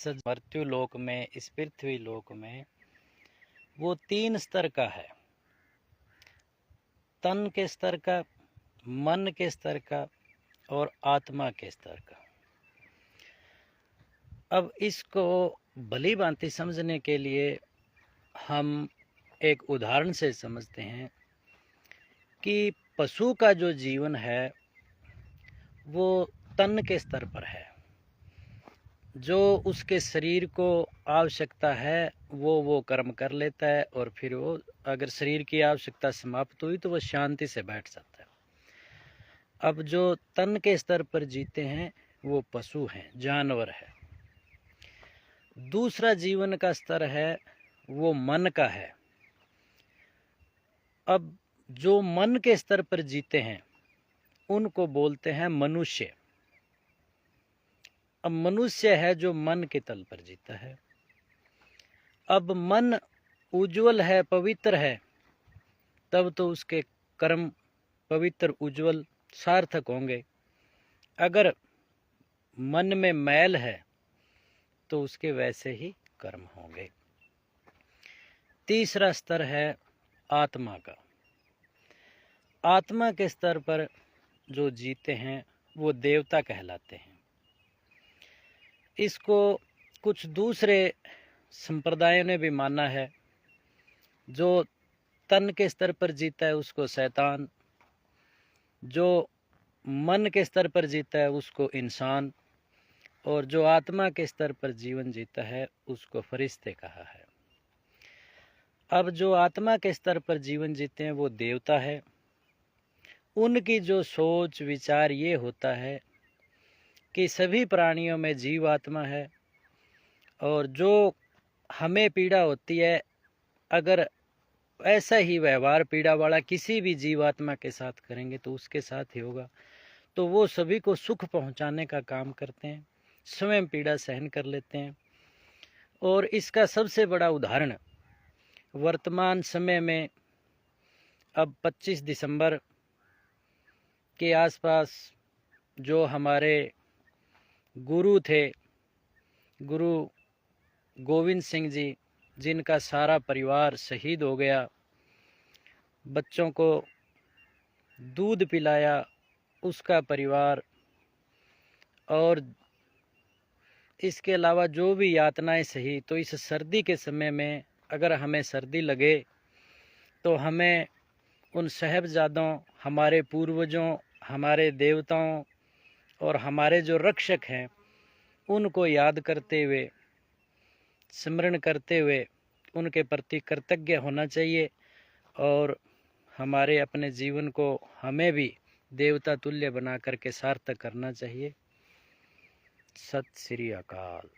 मृत्यु लोक में, इस पृथ्वी लोक में वो 3 स्तर का है। तन के स्तर का, मन के स्तर का और आत्मा के स्तर का। अब इसको भली भांति समझने के लिए हम एक उदाहरण से समझते हैं कि पशु का जो जीवन है वो तन के स्तर पर है। जो उसके शरीर को आवश्यकता है वो कर्म कर लेता है, और फिर वो अगर शरीर की आवश्यकता समाप्त हुई तो वो शांति से बैठ जाता है। अब जो तन के स्तर पर जीते हैं वो पशु हैं, जानवर है। दूसरा जीवन का स्तर है वो मन का है। अब जो मन के स्तर पर जीते हैं उनको बोलते हैं मनुष्य। अब मनुष्य है जो मन के तल पर जीता है। अब मन उज्जवल है, पवित्र है, तब तो उसके कर्म पवित्र, उज्जवल, सार्थक होंगे। अगर मन में मैल है तो उसके वैसे ही कर्म होंगे। तीसरा स्तर है आत्मा का। आत्मा के स्तर पर जो जीते हैं वो देवता कहलाते हैं। इसको कुछ दूसरे संप्रदायों ने भी माना है। जो तन के स्तर पर जीता है उसको शैतान, जो मन के स्तर पर जीता है उसको इंसान, और जो आत्मा के स्तर पर जीवन जीता है उसको फरिश्ते कहा है। अब जो आत्मा के स्तर पर जीवन जीते हैं वो देवता है। उनकी जो सोच विचार ये होता है कि सभी प्राणियों में जीवात्मा है, और जो हमें पीड़ा होती है अगर ऐसा ही व्यवहार पीड़ा वाला किसी भी जीवात्मा के साथ करेंगे तो उसके साथ ही होगा। तो वो सभी को सुख पहुंचाने का काम करते हैं, स्वयं पीड़ा सहन कर लेते हैं। और इसका सबसे बड़ा उदाहरण वर्तमान समय में अब 25 दिसंबर के आसपास जो हमारे गुरु थे, गुरु गोविंद सिंह जी, जिनका सारा परिवार शहीद हो गया, बच्चों को दूध पिलाया उसका परिवार, और इसके अलावा जो भी यातनाएं सही, तो इस सर्दी के समय में अगर हमें सर्दी लगे तो हमें उन साहिबजादों, हमारे पूर्वजों, हमारे देवताओं और हमारे जो रक्षक हैं उनको याद करते हुए, स्मरण करते हुए उनके प्रति कृतज्ञ होना चाहिए, और हमारे अपने जीवन को हमें भी देवता तुल्य बना करके सार्थक करना चाहिए। सत श्री अकाल।